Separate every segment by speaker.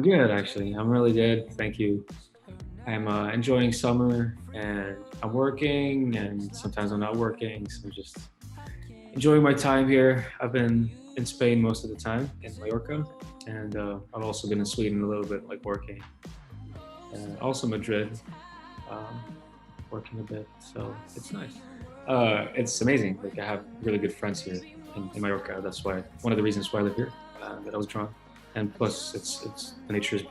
Speaker 1: good, actually. I'm really good. Thank you. I'm enjoying summer, and I'm working, and sometimes I'm not working. So I'm just enjoying my time here. I've been in Spain most of the time, in Mallorca, and I've also been in Sweden a little bit, like working. And also Madrid, um, working a bit. So it's nice. It's amazing. Like I have really good friends here in Mallorca. That's why one of the reasons why I live here, that I was drawn. And plus, it's the nature is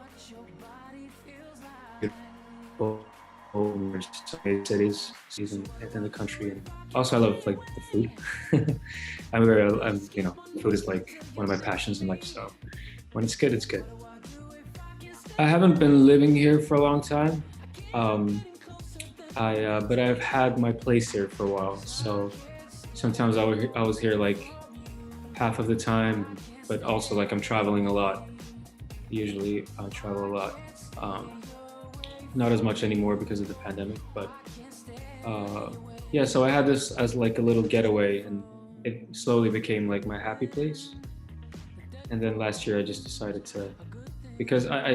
Speaker 1: beautiful. There's so many cities in the country, and also I love like the food. Food is like one of my passions in life. So when it's good, it's good. I haven't been living here for a long time. But I've had my place here for a while. So sometimes I was here like half of the time, but also like I'm traveling a lot. Usually I travel a lot. Not as much anymore because of the pandemic, but yeah, so I had this as like a little getaway, and it slowly became like my happy place. And then last year I just decided to, because I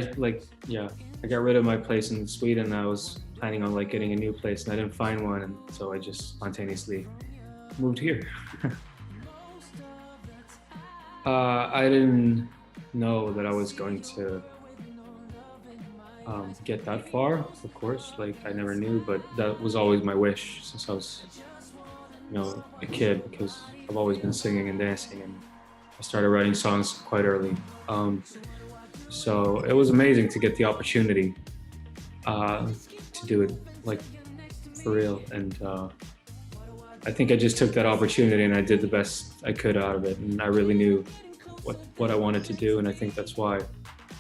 Speaker 1: got rid of my place in Sweden. I was planning on like getting a new place, and I didn't find one, and so I just spontaneously moved here. I didn't know that I was going to get that far, of course. Like I never knew, but that was always my wish since I was, a kid, because I've always been singing and dancing, and I started writing songs quite early. So it was amazing to get the opportunity to do it like for real. And I think I just took that opportunity and I did the best I could out of it. And I really knew what I wanted to do. And I think that's why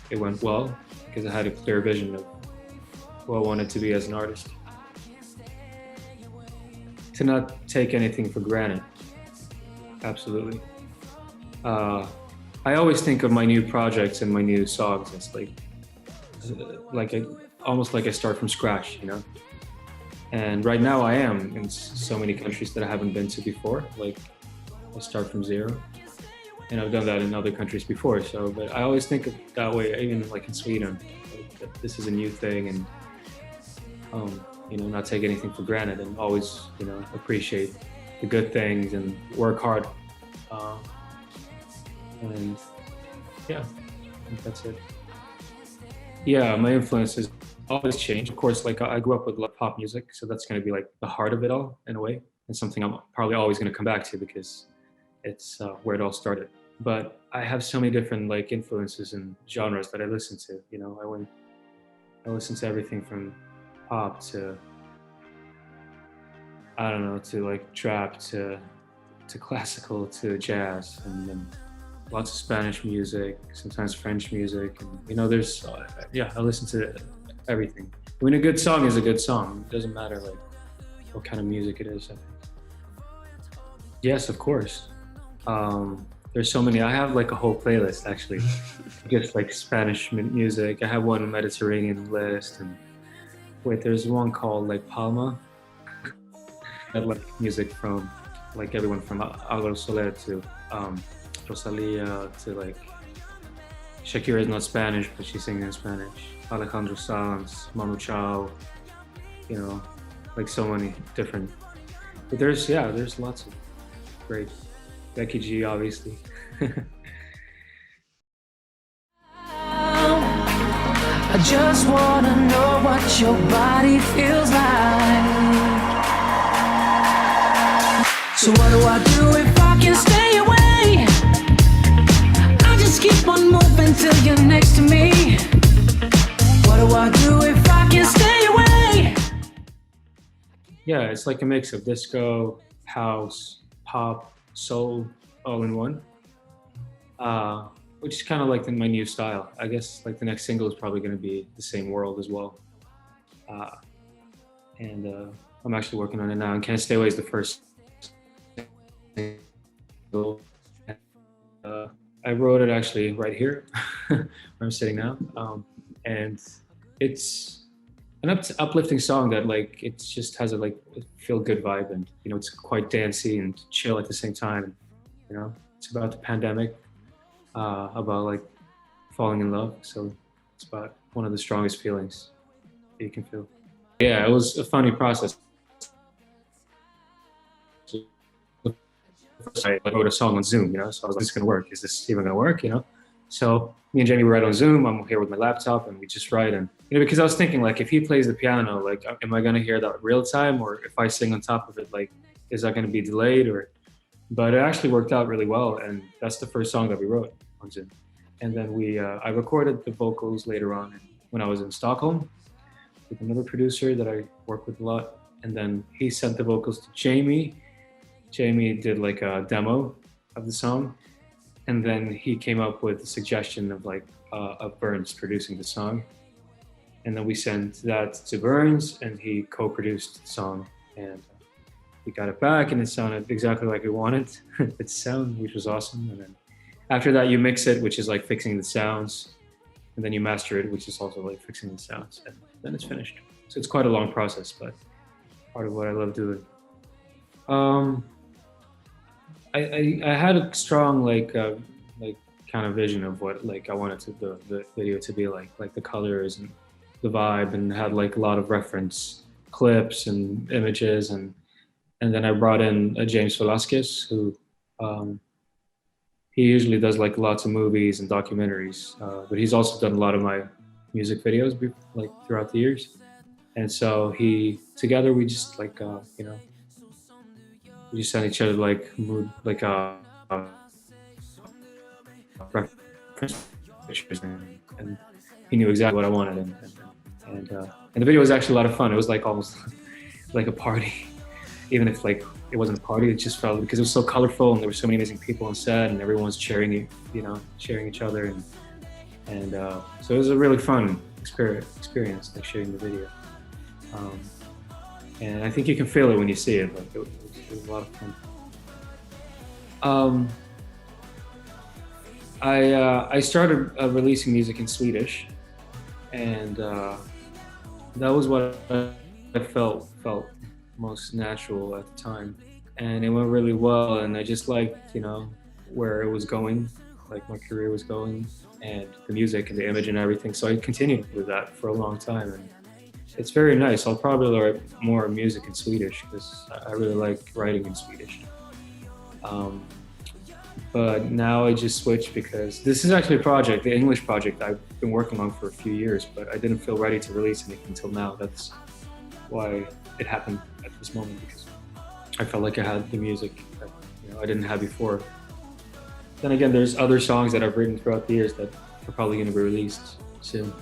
Speaker 1: it went well, because I had a clear vision of who I wanted to be as an artist. To not take anything for granted. Absolutely. I always think of my new projects and my new songs as almost like I start from scratch, And right now I am in so many countries that I haven't been to before. Like I start from zero, and I've done that in other countries before. So, but I always think of that way, even like in Sweden, like, that this is a new thing, and not take anything for granted, and always, appreciate the good things and work hard. And yeah, I think that's it. Yeah, my influences always change. Of course, like I grew up with like pop music, so that's going to be like the heart of it all in a way, and something I'm probably always going to come back to because it's where it all started. But I have so many different like influences and genres that I listen to. I listen to everything from pop to, I don't know, to like trap to classical to jazz, and then lots of Spanish music, sometimes French music, and there's I listen to everything. I mean, a good song is a good song. It doesn't matter like what kind of music it is, I think. Yes, of course. There's so many. I have like a whole playlist actually, just like Spanish music. I have one Mediterranean list, and wait, there's one called like Palma. I like music from like everyone from Alvaro Soler to Rosalia to like Shakira is not Spanish, but she's singing in Spanish. Alejandro Sanz, Manu Chao, like so many different. But there's lots of great. Becky G, obviously.
Speaker 2: I just wanna know what your body feels like. So what do I do if I can stay away? I just keep on moving till you're next to me. What do I do if I can stay away?
Speaker 1: Yeah, it's like a mix of disco, house, pop, soul, all in one, which is kind of like my new style. I guess like the next single is probably going to be The Same World as well. And I'm actually working on it now, and Can't Stay Away is the first single. I wrote it actually right here, where I'm sitting now, and it's an uplifting song that like it just has a like feel good vibe, and it's quite dancey and chill at the same time. It's about the pandemic, about like falling in love. So about one of the strongest feelings that you can feel. Yeah, it was a funny process. I wrote a song on Zoom, you know, so I was like, is this gonna work? Is this even gonna work, you know? So me and Jamie were right on Zoom. I'm here with my laptop and we just write. And, you know, because I was thinking like, if he plays the piano, like, am I gonna hear that real time? Or if I sing on top of it, like, is that gonna be delayed? But it actually worked out really well. And that's the first song that we wrote on Zoom. And then I recorded the vocals later on when I was in Stockholm with another producer that I work with a lot. And then he sent the vocals to Jamie. Jamie did like a demo of the song. And then he came up with the suggestion of of Burns producing the song. And then we sent that to Burns and he co-produced the song. And we got it back and it sounded exactly like we wanted it to sound, which was awesome. And then after that you mix it, which is like fixing the sounds. And then you master it, which is also like fixing the sounds. And then it's finished. So it's quite a long process, but part of what I love doing. I had a strong kind of vision of what I wanted the video to be like the colors and the vibe, and had like a lot of reference clips and images, and then I brought in James Velasquez, who he usually does like lots of movies and documentaries, but he's also done a lot of my music videos like throughout the years. And so together we just you know, we just sent each other reference pictures, and he knew exactly what I wanted, and the video was actually a lot of fun. It was like almost like a party, even if like it wasn't a party. It just felt, because it was so colorful and there were so many amazing people on set and everyone's cheering each other, and so it was a really fun experience like shooting the video. And I think you can feel it when you see it. Like it was a lot of fun. I started releasing music in Swedish, and that was what I felt most natural at the time, and it went really well. And I just liked, you know, where it was going, like my career was going, and the music and the image and everything. So I continued with that for a long time, and it's very nice. I'll probably write more music in Swedish because I really like writing in Swedish. But now I just switched because this is actually a project, the English project I've been working on for a few years, but I didn't feel ready to release anything until now. That's why it happened at this moment, because I felt like I had the music that, you know, I didn't have before. Then again, there's other songs that I've written throughout the years that are probably going to be released soon,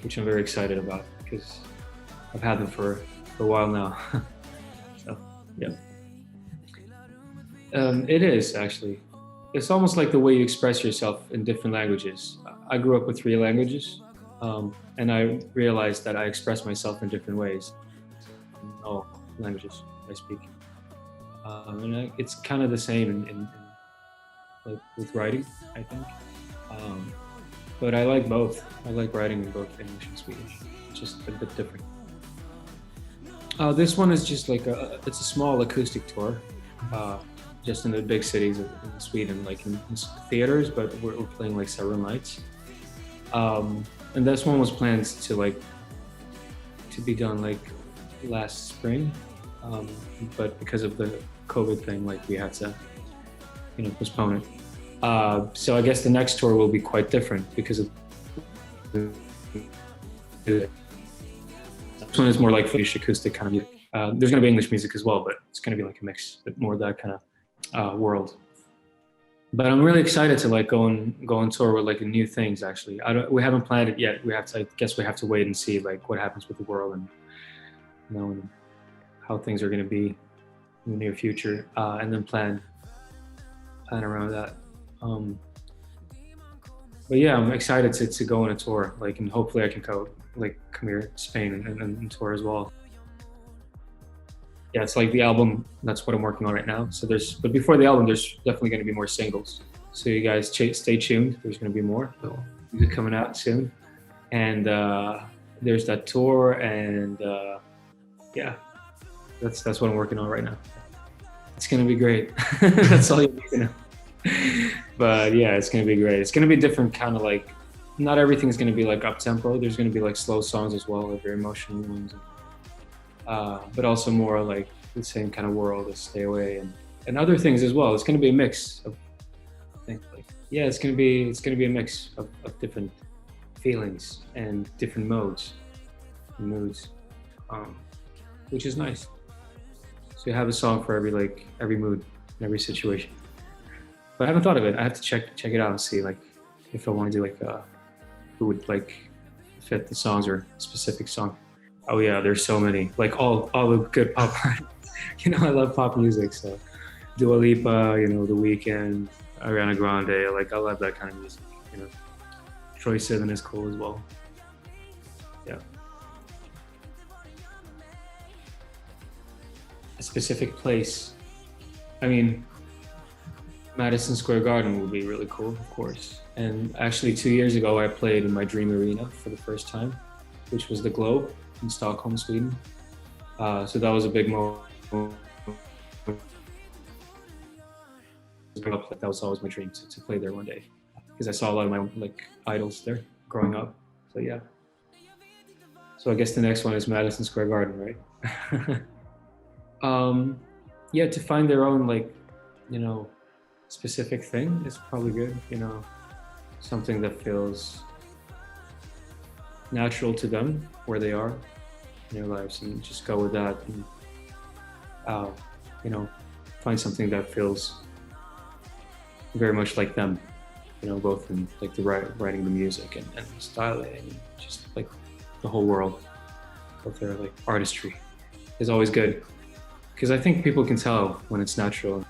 Speaker 1: which I'm very excited about because I've had them for a while now. So, yeah. It is actually. It's almost like the way you express yourself in different languages. I grew up with 3 languages, and I realized that I express myself in different ways in all languages I speak. And it's kind of the same in like with writing, I think. But I like both. I like writing in both English and Swedish. It's just a bit different. This one is just like it's a small acoustic tour. Just in the big cities in Sweden, like in theaters, but we're playing like several nights. And this one was planned to be done like last spring, but because of the COVID thing, like we had to, you know, postpone it. So I guess the next tour will be quite different because of this one is more like Finnish acoustic kind of music. There's gonna be English music as well, but it's gonna be like a mix, but more of that kind of world. But I'm really excited to like go on tour with like new things. Actually, we haven't planned it yet. I guess we have to wait and see like what happens with the world, and you know, and how things are going to be in the near future, and then plan around that. But yeah, I'm excited to go on a tour, like, and hopefully I can come here to Spain and tour as well. Yeah, it's like the album, that's what I'm working on right now. So but before the album, there's definitely going to be more singles. So you guys stay tuned. There's going to be more music coming out soon. And there's that tour, and yeah, that's what I'm working on right now. It's going to be great. That's all you need to know. But yeah, it's going to be great. It's going to be different kind of like not everything's going to be like up tempo. There's going to be like slow songs as well, like very emotional ones, but also more like the same kind of world as Stay Away and other things as well. It's going to be a mix of, I think, like, yeah, it's going to be a mix of different feelings and different modes and moods, which is nice. So you have a song for every mood and every situation. But I haven't thought of it. I have to check it out and see like if I want to do like who would like fit the songs or a specific song. Oh yeah, there's so many. Like all the good pop. You know, I love pop music, so Dua Lipa, you know, The Weeknd, Ariana Grande. Like I love that kind of music. You know, Troye Sivan is cool as well. Yeah. A specific place. I mean, Madison Square Garden would be really cool, of course. And actually 2 years ago, I played in my dream arena for the first time, which was the Globe in Stockholm, Sweden. So that was a big moment. That was always my dream to play there one day, because I saw a lot of my like idols there growing up. So yeah. So I guess the next one is Madison Square Garden, right? Yeah, to find their own like, you know, specific thing is probably good. You know, something that feels natural to them where they are in their lives, and just go with that. And, you know, find something that feels very much like them. You know, both in like the writing the music and styling, and just like the whole world of their like artistry is always good, because I think people can tell when it's natural.